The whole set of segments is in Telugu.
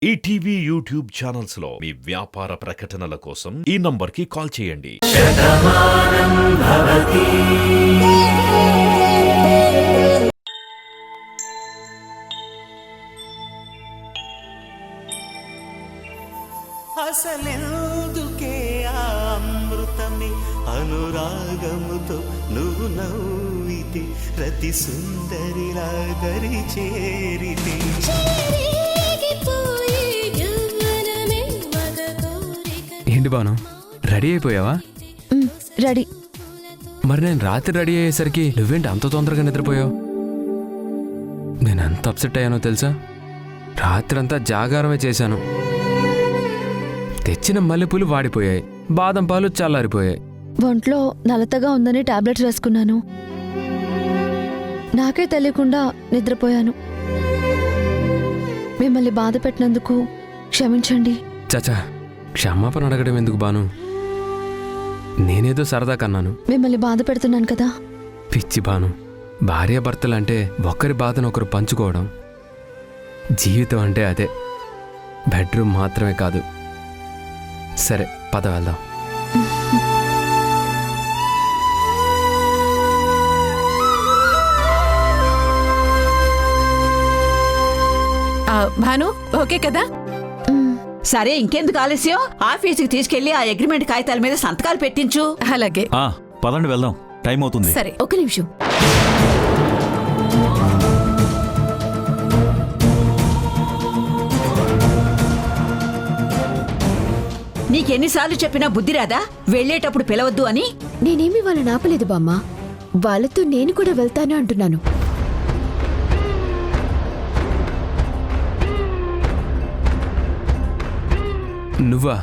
ఈటీవీ యూట్యూబ్ ఛానల్స్ లో మీ వ్యాపార ప్రకటనల కోసం ఈ నంబర్కి కాల్ చేయండి. అసలెందుకే ఆ అమృతమే అనురాగముతో నువ్వు నవ్వితే రతి సుందరిలా దరి చేరితే ఏంటి బాను, రెడీ అయిపోయావా? రెడీ. మరి నేను రాత్రి రెడీ అయ్యేసరికి నువ్వేంటి అంత తొందరగా నిద్రపోయావు? నేను ఎంత అప్సెట్ అయ్యానో తెలుసా? రాత్రంతా జాగారమే చేశాను. తెచ్చిన మల్లెపూలు వాడిపోయాయి, బాదం పాలు చల్లారిపోయాయి. ఒంట్లో నలతగా ఉందని టాబ్లెట్స్ వేసుకున్నాను. నాకే తెలియకుండా నిద్రపోయాను. మిమ్మల్ని బాధ పెట్టినందుకు క్షమించండి. చచా, క్షమాపణ అడగడం ఎందుకు బాను? నేనేదో సరదా కన్నాను. మిమ్మల్ని బాధ పెడుతున్నాను కదా. పిచ్చి బాను, భార్యాభర్తలంటే ఒకరి బాధను ఒకరు పంచుకోవడం. జీవితం అంటే అదే, బెడ్రూమ్ మాత్రమే కాదు. సరే పద వెళ్దాం. భాను ఓకే కదా? సరే, ఇంకెందుకు ఆలస్యం? ఆఫీసుకి తీసుకెళ్లి ఆ అగ్రిమెంట్ కాగితాల మీద సంతకాలు పెట్టించు. అలాగే. పదండి వెళ్దాం, టైం అవుతుంది. సరే, ఒక నిమిషం. నీకెన్నిసార్లు చెప్పినా బుద్ధి రాదా? వెళ్లేటప్పుడు పిలవద్దు అని. నేనేమి వాళ్ళని ఆపలేదు బామ్మ. వాళ్ళతో నేను కూడా వెళ్తాను అంటున్నాను. నువ్వా?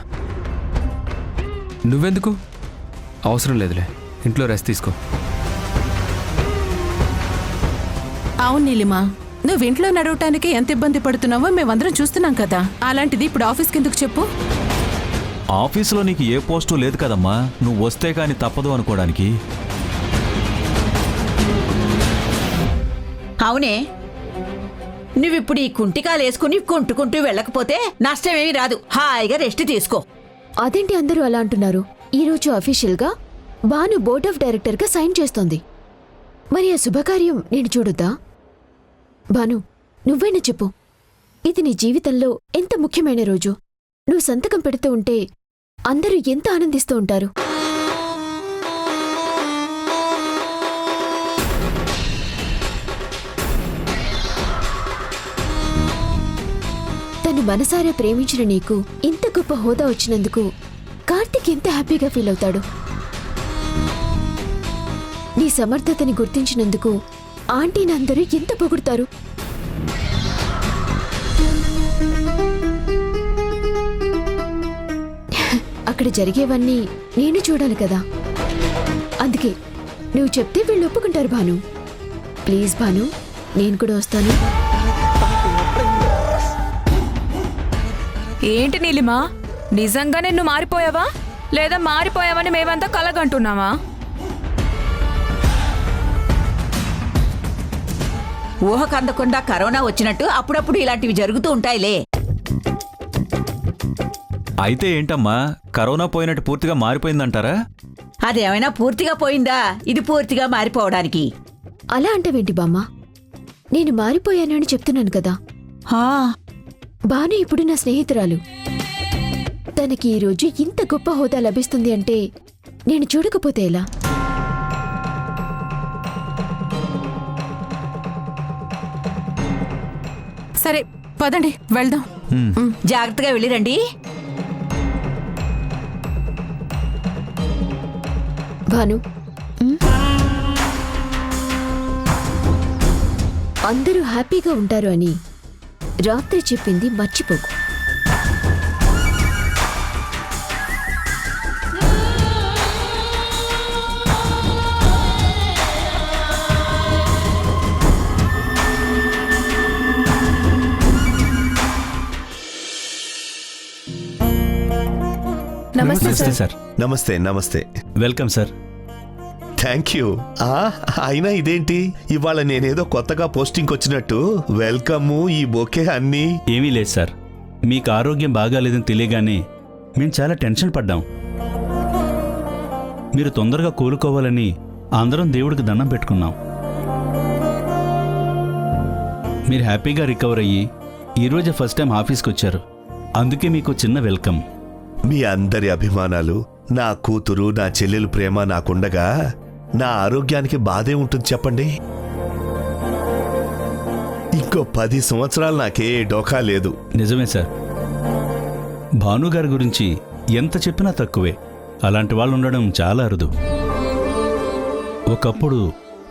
నువ్వెందుకు? అవసరం లేదులే, ఇంట్లో రెస్ట్ తీసుకో. అవును నీలిమా, నువ్వు ఇంట్లో నడవటానికి ఎంత ఇబ్బంది పడుతున్నావో మేమందరం చూస్తున్నాం కదా. అలాంటిది ఇప్పుడు ఆఫీస్కి ఎందుకు చెప్పు? ఆఫీసులో నీకు ఏ పోస్టు లేదు కదమ్మా, నువ్వు వస్తే కాని తప్పదు అనుకోవడానికి. అవునే, నువ్విప్పుడు ఈ కుంటికాలు వేసుకుని కుంటుకుంటూ వెళ్ళకపోతే నష్టమేమీ రాదు. హాయిగా రెస్ట్ తీసుకో. అదేంటి అందరూ అలా అంటున్నారు? ఈరోజు అఫీషియల్ గా బాను బోర్డ్ ఆఫ్ డైరెక్టర్ గా సైన్ చేస్తోంది. మరి ఆ శుభకార్యం నేను చూడొద్దా? బాను, నువ్వైనా చెప్పు, ఇది నీ జీవితంలో ఎంత ముఖ్యమైన రోజు. నువ్వు సంతకం పెడుతూ ఉంటే అందరూ ఎంత ఆనందిస్తూ ఉంటారు. తను మనసారా ప్రేమించిన నీకు ఇంత గొప్ప హోదా వచ్చినందుకు కార్తిక్ ఎంత హ్యాపీగా ఫీల్ అవుతాడు. నీ సమర్థతని గుర్తించినందుకు ఆంటీని అందరూ ఎంత పొగుడుతారు. అక్కడ జరిగేవన్నీ నేను చూడాలి కదా. అందుకే నువ్వు చెప్తే వీళ్ళు ఒప్పుకుంటారు. భాను, ప్లీజ్ భాను, నేను కూడా వస్తాను. ఏంటి నీలిమా, నిజంగానే నువ్వు మారిపోయావా లేదా మారిపోయావని మేమంతా కలగంటున్నావా? ఊహకందకుండా కరోనా వచ్చినట్టు అప్పుడప్పుడు ఇలాంటివి జరుగుతూ ఉంటాయిలే. అయితే ఏంటమ్మా, కరోనా పోయినట్టు పూర్తిగా మారిపోయిందంటారా? అదేమైనా పూర్తిగా పోయిందా ఇది పూర్తిగా మారిపోవడానికి? అలా అంటవేంటి బామ్మ? నేను మారిపోయానని చెప్తున్నాను కదా. భాను ఇప్పుడు నా స్నేహితురాలు. తనకి ఈరోజు ఇంత గొప్ప హోదా లభిస్తుంది అంటే నేను చూడకపోతే ఎలా? సరే పదండి వెళ్దాం. జాగ్రత్తగా వెళ్ళిరండి. భాను, అందరూ హ్యాపీగా ఉంటారు అని రాత్రి చెప్పింది మర్చిపోకు. నమస్తే సార్. నమస్తే. నమస్తే. Welcome sir. Thank you. అయినా ఇదేంటి ఇవాళ నేనేదో కొత్తగా పోస్టింగ్ వచ్చినట్టు వెల్కమ్, ఈ బొకే అన్నీ? ఏమీ లేదు సార్, మీకు ఆరోగ్యం బాగాలేదని తెలియగానే మేము చాలా టెన్షన్ పడ్డాం. మీరు తొందరగా కోలుకోవాలని అందరం దేవుడికి దండం పెట్టుకున్నాం. మీరు హ్యాపీగా రికవర్ అయ్యి ఈరోజే ఫస్ట్ టైం ఆఫీస్కి వచ్చారు. అందుకే మీకు చిన్న వెల్కమ్. మీ అందరి అభిమానాలు, నా కూతురు, నా చెల్లెలు ప్రేమ నాకుండగా నా ఆరోగ్యానికి బాధే ఉంటుంది చెప్పండి. ఇంకో 10 సంవత్సరాలు నాకే డోకా లేదు. నిజమే సార్. భానుగారి గురించి ఎంత చెప్పినా తక్కువే. అలాంటి వాళ్ళు ఉండడం చాలా అరుదు. ఒకప్పుడు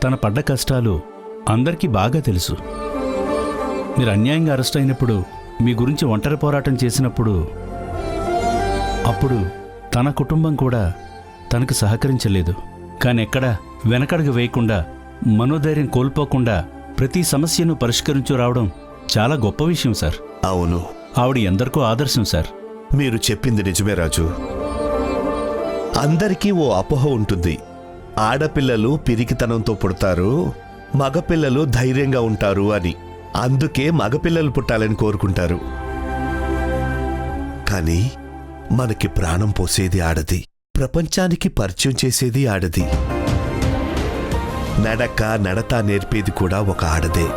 తన పడ్డ కష్టాలు అందరికీ బాగా తెలుసు. మీరు అన్యాయంగా అరెస్ట్ అయినప్పుడు, మీ గురించి ఒంటరి పోరాటం చేసినప్పుడు, అప్పుడు తన కుటుంబం కూడా తనకు సహకరించలేదు. కానీ ఎక్కడా వెనకడుగు వేయకుండా, మనోధైర్యం కోల్పోకుండా ప్రతి సమస్యను పరిష్కరించు రావడం చాలా గొప్ప విషయం సార్. అవును, ఆవిడ ఎందరికో ఆదర్శం సార్. మీరు చెప్పింది నిజమే రాజు. అందరికీ ఓ అపోహ ఉంటుంది. ఆడపిల్లలు పిరికితనంతో పుడతారు, మగపిల్లలు ధైర్యంగా ఉంటారు అని. అందుకే మగపిల్లలు పుట్టాలని కోరుకుంటారు. కానీ మనకి ప్రాణం పోసేది ఆడది, ప్రపంచానికి పరిచయం చేసేది ఆడది, నడక నడత నేర్పేది కూడా ఒక ఆడదే.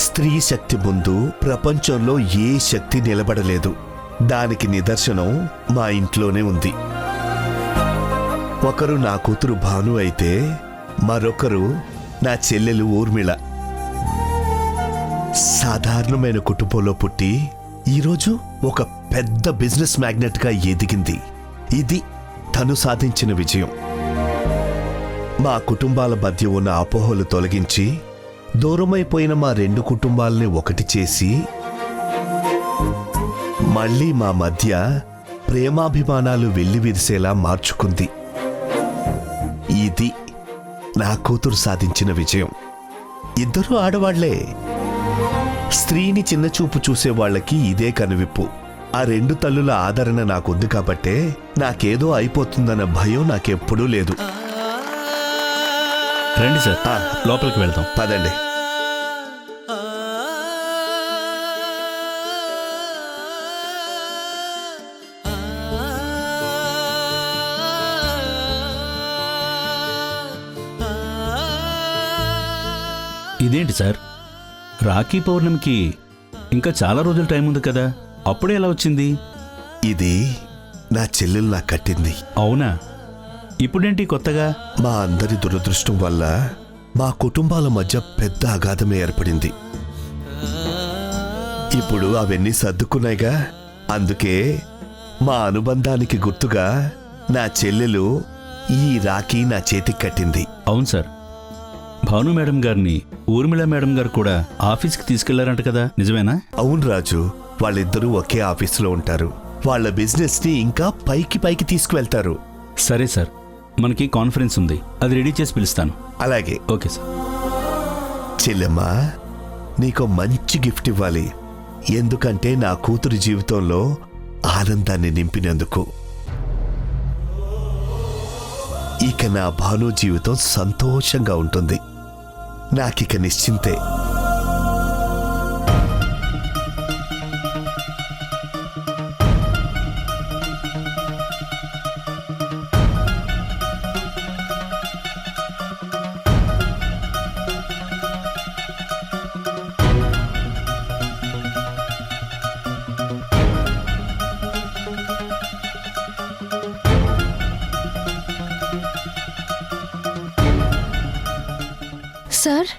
స్త్రీ శక్తి ముందు ప్రపంచంలో ఏ శక్తి నిలబడలేదు. దానికి నిదర్శనం మా ఇంట్లోనే ఉంది. ఒకరు నా కూతురు భాను అయితే మరొకరు నా చెల్లెలు ఊర్మిళ. సాధారణమైన కుటుంబంలో పుట్టి ఈరోజు ఒక పెద్ద బిజినెస్ మ్యాగ్నెట్గా ఎదిగింది. ఇది తను సాధించిన విజయం. మా కుటుంబాల మధ్య ఉన్న అపోహలు తొలగించి, దూరమైపోయిన మా 2 కుటుంబాలని ఒకటి చేసి, మళ్ళీ మా మధ్య ప్రేమాభిమానాలు వెల్లివిరిసేలా మార్చుకుంది. ఇది నా కూతురు సాధించిన విజయం. ఇద్దరూ ఆడవాళ్లే. స్త్రీని చిన్నచూపు చూసే వాళ్ళకి ఇదే కనువిప్పు. ఆ 2 తల్లుల ఆదరణ నాకుంది కాబట్టే నాకేదో అయిపోతుందన్న భయం నాకెప్పుడూ లేదు. రండి సార్, లోపలికి వెళ్దాం. పదండి. ఇదేంటి సార్, రాఖీ పౌర్ణమికి ఇంకా చాలా రోజుల టైం ఉంది కదా, అప్పుడే ఎలా వచ్చింది? ఇది నా చెల్లెలు నాకు కట్టింది. అవునా? ఇప్పుడేంటి కొత్తగా? మా అందరి దురదృష్టం వల్ల మా కుటుంబాల మధ్య పెద్ద అగాధమే ఏర్పడింది. ఇప్పుడు అవన్నీ సర్దుకున్నాయిగా. అందుకే మా అనుబంధానికి గుర్తుగా నా చెల్లెలు ఈ రాఖీ నా చేతికి కట్టింది. అవును సార్, భాను మేడం గారిని ఊర్మిళ మేడం గారు కూడా ఆఫీస్కి తీసుకెళ్లారంట కదా, నిజమేనా? అవును రాజు, వాళ్ళిద్దరూ ఒకే ఆఫీసులో ఉంటారు. వాళ్ళ బిజినెస్ ని ఇంకా పైకి తీసుకువెళ్తారు. సరే సార్, మనకి కాన్ఫరెన్స్ ఉంది, అది రెడీ చేసి పిలుస్తాను. అలాగే. Okay sir. చెల్లెమ్మా, నీకో మంచి గిఫ్ట్ ఇవ్వాలి. ఎందుకంటే నా కూతురు జీవితంలో ఆనందాన్ని నింపినందుకు. ఇక నా భాను జీవితం సంతోషంగా ఉంటుంది. నాకిక నిశ్చింతే. Sir,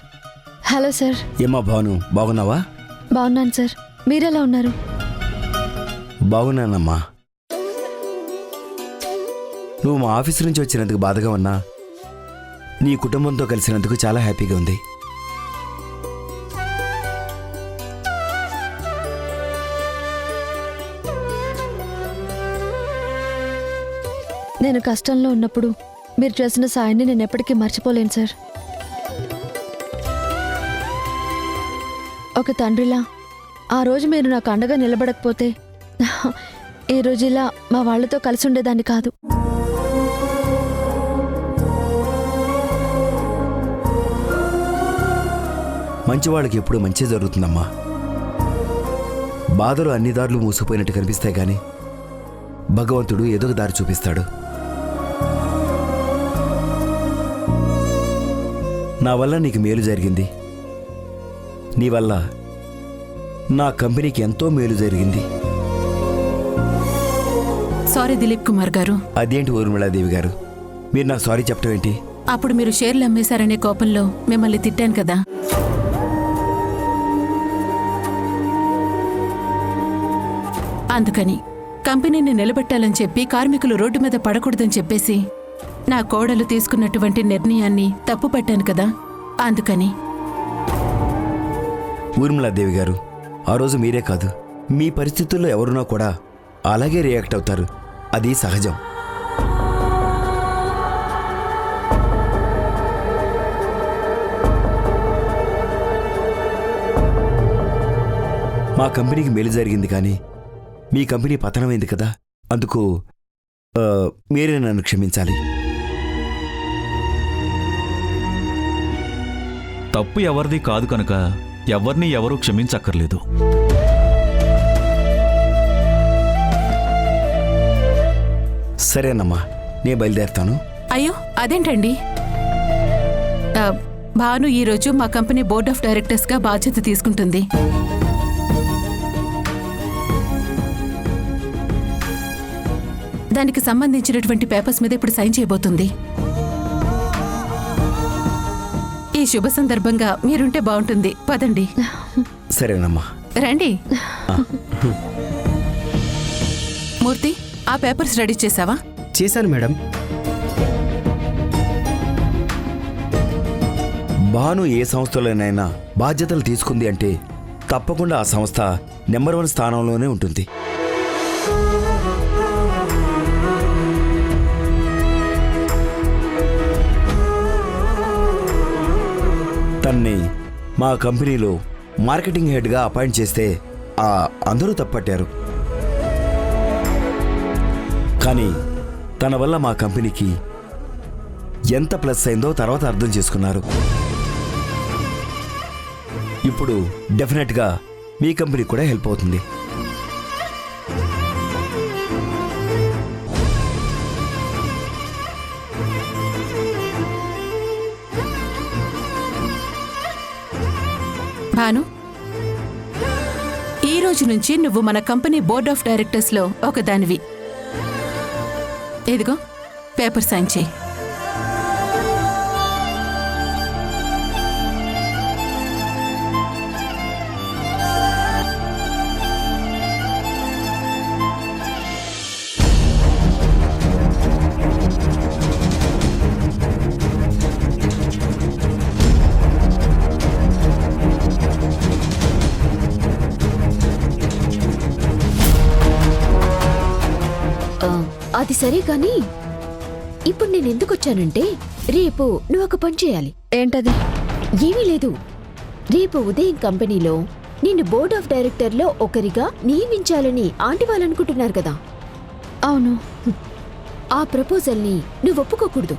hello sir. ఏమా భాను, బాగున్నావా? బాగున్నాను సార్, మీరెలా ఉన్నారు? బాగున్నానమ్మా. నువ్వు మా ఆఫీస్ నుంచి వచ్చినందుకు బాధగా ఉన్నా, నీ కుటుంబంతో కలిసినందుకు చాలా హ్యాపీగా ఉంది. నేను కష్టంలో ఉన్నప్పుడు మీరు చేసిన సాయాన్ని నేను ఎప్పటికీ మర్చిపోలేను సార్. ఒక తండ్రిలా ఆ రోజు మీరు నాకు అండగా నిలబడకపోతే ఈ రోజు ఇలా మా వాళ్లతో కలిసి ఉండేదాన్ని కాదు. మంచివాళ్ళకి ఎప్పుడు మంచి జరుగుతుందమ్మా. బాధలు అన్ని దారులు మూసిపోయినట్టు కనిపిస్తాయి కానీ భగవంతుడు ఏదో ఒక దారి చూపిస్తాడు. నా వల్ల నీకు మేలు జరిగింది, నీ వల్ల నా కంపెనీకి ఎంతో మేలు జరిగింది. సారీ దిలీప్ కుమార్ గారు. అదేంటి ఊర్మిళాదేవి గారు, మీరు నాకు సారీ చెప్పడం ఏంటి? అప్పుడు మీరు షేర్లు అమ్మేశారనే కోపంలో మిమ్మల్ని తిట్టాను కదా. అందుకని కంపెనీని నిలబెట్టాలని చెప్పి కార్మికులు రోడ్డు మీద పడకూడదని చెప్పేసి నా కోడలు తీసుకున్నటువంటి నిర్ణయాన్ని తప్పుపట్టాను కదా. అందుకని ఊర్మిళాదేవి గారు, ఆ రోజు మీరే కాదు, మీ పరిస్థితుల్లో ఎవరున్నా కూడా అలాగే రియాక్ట్ అవుతారు. అది సహజం. మా కంపెనీకి మేలు జరిగింది కానీ మీ కంపెనీ పతనమైంది కదా, అందుకు మీరే నన్ను క్షమించాలి. తప్పు ఎవరిది కాదు కనుక ఎవరిని ఎవరూ క్షమించక్కర్లేదు. సరేనమ్మా, నేను బయలుదేరుతాను. అయ్యో అదేంటండి, భాను ఈరోజు మా కంపెనీ బోర్డ్ ఆఫ్ డైరెక్టర్స్గా బాధ్యత తీసుకుంటుంది. దానికి సంబంధించినటువంటి పేపర్స్ మీద ఇప్పుడు సైన్ చేయబోతుంది. ఈ శుభ సందర్భంగా మీరుంటే బాగుంటుంది. పదండి. సరేనమ్మా, రండి. మూర్తి, ఆ పేపర్స్ రెడీ చేసావా? చేశాను మేడం. భాను ఏ సంస్థలోనైనా బాధ్యతలు తీసుకుంది అంటే తప్పకుండా ఆ సంస్థ నెంబర్ 1 స్థానంలోనే ఉంటుంది. తన్ని మా కంపెనీలో మార్కెటింగ్ హెడ్గా అపాయింట్ చేస్తే అందరూ తప్పట్టారు. కానీ తన వల్ల మా కంపెనీకి ఎంత ప్లస్ అయిందో తర్వాత అర్థం చేసుకున్నారు. ఇప్పుడు డెఫినెట్గా మీ కంపెనీ కూడా హెల్ప్ అవుతుంది. భాను, ఈ రోజు నుంచి నువ్వు మన కంపెనీ బోర్డ్ ఆఫ్ డైరెక్టర్స్లో ఒకదానివి. ఇదిగో పేపర్ సైన్ చేయి. అది సరే కానీ ఇప్పుడు నేను ఎందుకు వచ్చానంటే, రేపు నువ్వు ఒక పని చేయాలి. ఏంటది? ఏమీ లేదు, రేపు ఉదయం కంపెనీలో నిన్ను బోర్డ్ ఆఫ్ డైరెక్టర్లో ఒకరిగా నియమించాలని ఆంటీ వాళ్ళు అనుకుంటున్నారు కదా. అవును. ఆ ప్రపోజల్ని నువ్వు ఒప్పుకోకూడదు.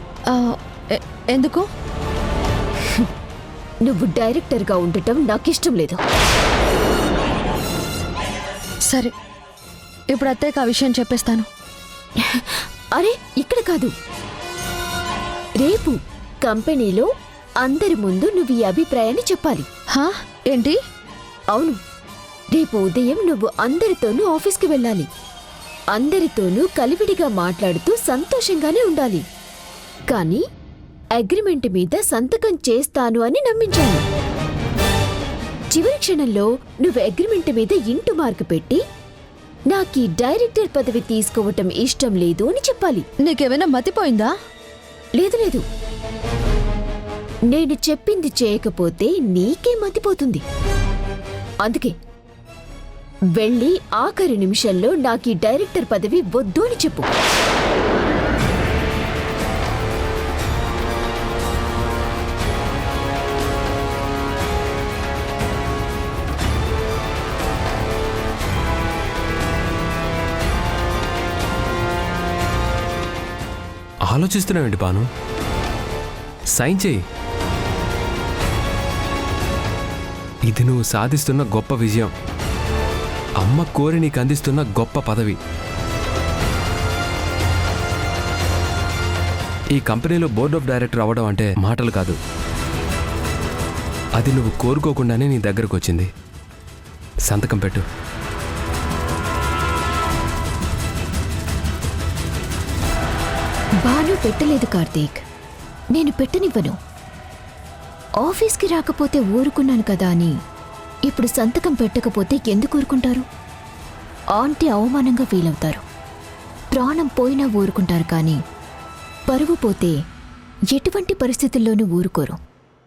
ఎందుకు? నువ్వు డైరెక్టర్గా ఉండటం నాకిష్టం లేదు. సరే, ఇప్పుడు అత్తయ్యకి ఆ విషయం చెప్పేస్తాను. అరే ఇక్కడ కాదు, రేపు కంపెనీలో అందరి ముందు నువ్వు ఈ అభిప్రాయాన్ని చెప్పాలి. హా? ఏంటి? అవును, రేపు ఉదయం నువ్వు అందరితోనూ ఆఫీస్కి వెళ్ళాలి. అందరితోనూ కలివిడిగా మాట్లాడుతూ సంతోషంగానే ఉండాలి. కానీ అగ్రిమెంట్ మీద సంతకం చేస్తాను అని నమ్మించాను. చివరి క్షణంలో నువ్వు అగ్రిమెంట్ మీద ఇంటూ మార్కు పెట్టి నాకీ డైరెక్టర్ పదవి తీసుకోవటం ఇష్టం లేదు అని చెప్పాలి. నీకేమైనా మతిపోయిందా? లేదు లేదు, నేను చెప్పింది చేయకపోతే నీకే మతిపోతుంది. అందుకే వెళ్ళి ఆఖరి నిమిషంలో నాకీ డైరెక్టర్ పదవి వద్దు అని చెప్పు. ఆలోచిస్తున్నావేంటి బాను? సైన్ చేయి. ఇది నువ్వు సాధిస్తున్న గొప్ప విజయం. అమ్మ కోరి నీకు అందిస్తున్న గొప్ప పదవి. ఈ కంపెనీలో బోర్డ్ ఆఫ్ డైరెక్టర్ అవ్వడం అంటే మాటలు కాదు. అది నువ్వు కోరుకోకుండానే నీ దగ్గరకు వచ్చింది. సంతకం పెట్టు. బాను పెట్టలేదు కార్తీక్, నేను పెట్టనివ్వను. ఆఫీస్కి రాకపోతే ఊరుకున్నాను కదా అని ఇప్పుడు సంతకం పెట్టకపోతే ఎందుకు ఊరుకుంటారు? ఆంటీ అవమానంగా ఫీల్ అవుతారు. ప్రాణం పోయినా ఊరుకుంటారు, కానీ పరువు పోతే ఎటువంటి పరిస్థితుల్లోనూ ఊరుకోరు.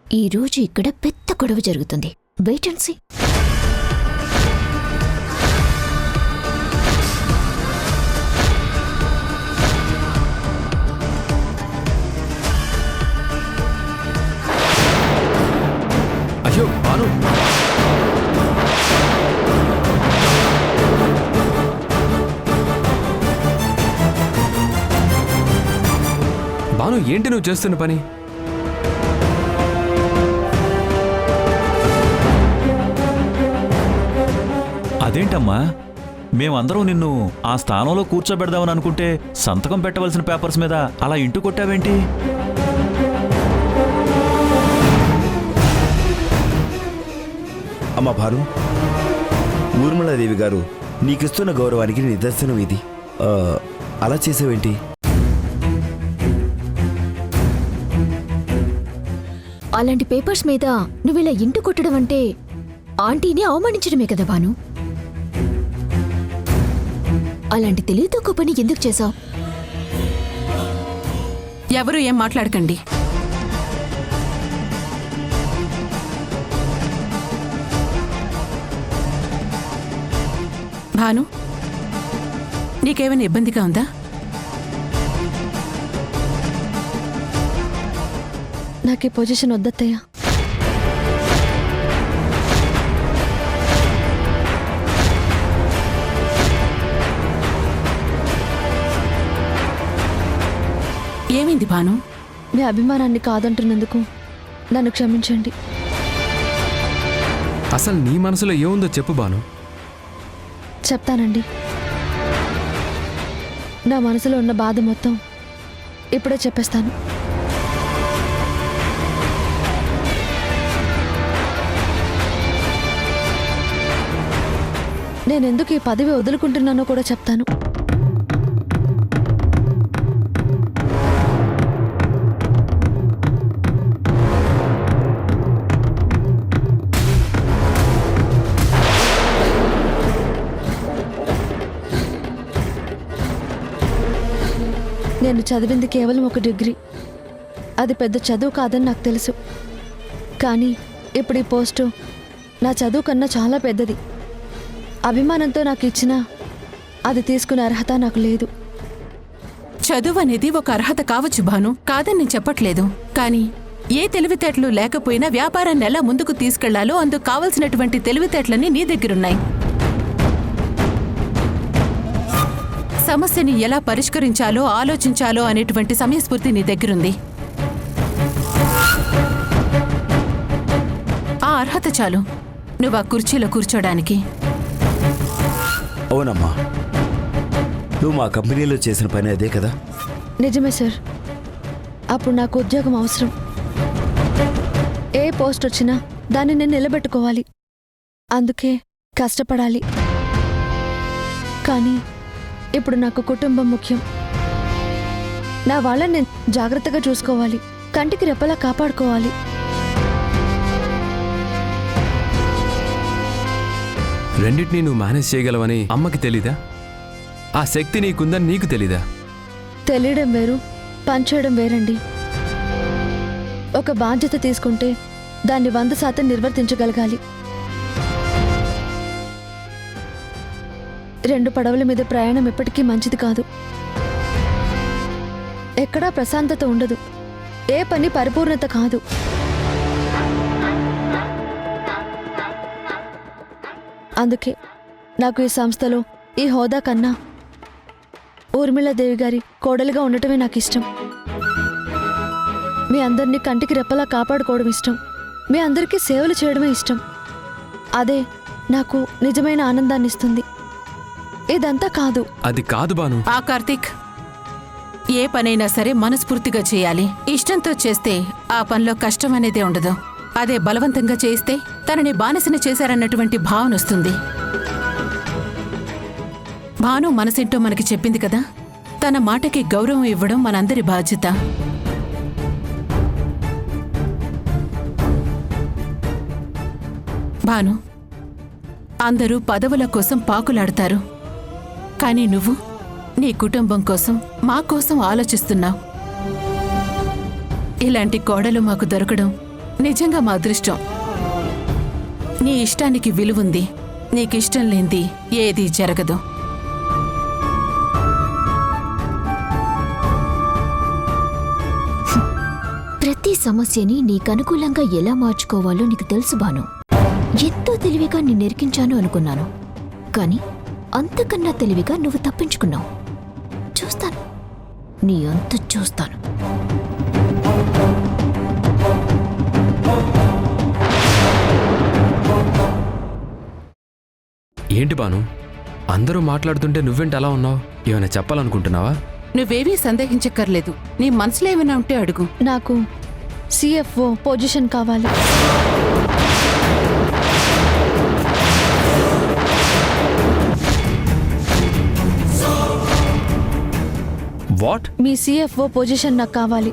ఈరోజు ఇక్కడ పెద్ద గొడవ జరుగుతుంది. Wait and see. అయ్యో బాను, బాను ఏంటి నువ్వు చేస్తున్న పని? అదేంటమ్మా, మేమందరం నిన్ను ఆ స్థానంలో కూర్చోబెడదామని అనుకుంటే సంతకం పెట్టవలసిన పేపర్స్ మీద అలా ఇంటు కొట్టావేంటి? అమ్మ భాను, ఊర్మిళాదేవి గారు నీకిస్తున్న గౌరవానికి నిదర్శనం ఇది. అలా చేసావేంటి? అలాంటి పేపర్స్ మీద నువ్విలా ఇంటు కొట్టడం అంటే ఆంటీని అవమానించడమే కదా భాను. అలాంటి తెలివి తక్కువ పని ఎందుకు చేశావు? ఎవరు ఏం మాట్లాడకండి. భాను, నీకేమైనా ఇబ్బందిగా ఉందా? నాకు ఈ పొజిషన్ వద్దత్తయ్యా. ఏమైంది భాను? మీ అభిమానాన్ని కాదంటున్నందుకు నన్ను క్షమించండి. అసలు నీ మనసులో ఏముందో చెప్పు బాను. చెప్తానండి. నా మనసులో ఉన్న బాధ మొత్తం ఇప్పుడే చెప్పేస్తాను. నేనెందుకు ఈ పదవి వదులుకుంటున్నానో కూడా చెప్తాను. నేను చదివింది కేవలం ఒక డిగ్రీ. అది పెద్ద చదువు కాదని నాకు తెలుసు. కానీ ఇప్పుడు ఈ పోస్టు నా చదువు కన్నా చాలా పెద్దది. అభిమానంతో నాకు ఇచ్చినా అది తీసుకునే అర్హత నాకు లేదు. చదువు అనేది ఒక అర్హత కావచ్చు భాను, కాదని నేను చెప్పట్లేదు. కానీ ఏ తెలివితేటలు లేకపోయినా వ్యాపారాన్ని ఎలా ముందుకు తీసుకెళ్లాలో అందుకు కావలసినటువంటి తెలివితేటలన్నీ నీ దగ్గరున్నాయి. సమస్యని ఎలా పరిష్కరించాలో ఆలోచించాలో అనేటువంటి సమయస్ఫూర్తి నీ దగ్గరుంది. ఆ అర్హత చాలు నువ్వు ఆ కుర్చీలో కూర్చోడానికి. అవునమ్మా, నువ్వు మా కంపెనీలో చేసిన పని అదే కదా? నిజమే సార్. అప్పుడు నాకు ఉద్యోగం అవసరం. ఏ పోస్ట్ వచ్చినా దాన్ని నేను నిలబెట్టుకోవాలి. అందుకే కష్టపడాలి. కానీ ఇప్పుడు నాకు కుటుంబం ముఖ్యం. నా వాళ్ళని నేను జాగ్రత్తగా చూసుకోవాలి. కంటికి రెప్పలా కాపాడుకోవాలి. రెండింటినీ నువ్వు మేనేజ్ చేయగలవని అమ్మకి తెలీదా? ఆ శక్తి నీకుందని నీకు తెలీదా? తెలియడం వేరు, పనిచేయడం వేరండి. ఒక బాధ్యత తీసుకుంటే దాన్ని 100% నిర్వర్తించగలగాలి. 2 పడవల మీద ప్రయాణం ఎప్పటికీ మంచిది కాదు. ఎక్కడా ప్రశాంతత ఉండదు. ఏ పని పరిపూర్ణత కాదు. అందుకే నాకు ఈ సంస్థలో ఈ హోదా కన్నా ఊర్మిళాదేవి గారి కోడలుగా ఉండటమే నాకు ఇష్టం. మీ అందరినీ కంటికి రెప్పలా కాపాడుకోవడం ఇష్టం. మీ అందరికీ సేవలు చేయడమే ఇష్టం. అదే నాకు నిజమైన ఆనందాన్ని ఇస్తుంది. ఇదంతా కాదు. అది కాదు బాను. ఆ కార్తీక్, ఏ పనైనా సరే మనస్ఫూర్తిగా చేయాలి. ఇష్టంతో చేస్తే ఆ పనిలో కష్టం అనేదే ఉండదు. అదే బలవంతంగా చేస్తే తనని బానిసని చేశారన్నటువంటి భావన వస్తుంది. భాను మనసేంటో మనకి చెప్పింది కదా, తన మాటకి గౌరవం ఇవ్వడం మనందరి బాధ్యత. భాను, అందరూ పదవుల కోసం పాకులాడతారు, కానీ నువ్వు నీ కుటుంబం కోసం, మా కోసం ఆలోచిస్తున్నావు. ఇలాంటి కోడలు మాకు దొరకడం నిజంగా మా అదృష్టం. నీ ఇష్టానికి విలువుంది. నీకిష్టం లేనిది ఏదీ జరగదు. ప్రతి సమస్యని నీకనుకూలంగా ఎలా మార్చుకోవాలో నీకు తెలుసు బాను. ఎంతో తెలివిగా నేను నెరికించాను అనుకున్నాను, కానీ అంతకన్నా తెలివిగా నువ్వు తప్పించుకున్నావు. చూస్తాను, నీ అంత చూస్తాను. ఏంటి బాను, అందరూ మాట్లాడుతుంటే నువ్వేంటి అలా ఉన్నావు? ఏమైనా చెప్పాలనుకుంటున్నావా? నువ్వేవీ సందేహించక్కర్లేదు. నీ మనసులో ఏమైనా ఉంటే అడుగు. నాకు సిఎఫ్ఓ పొజిషన్ కావాలి. వాట్? మీ సిఎఫ్ఓ పొజిషన్ నాకు కావాలి.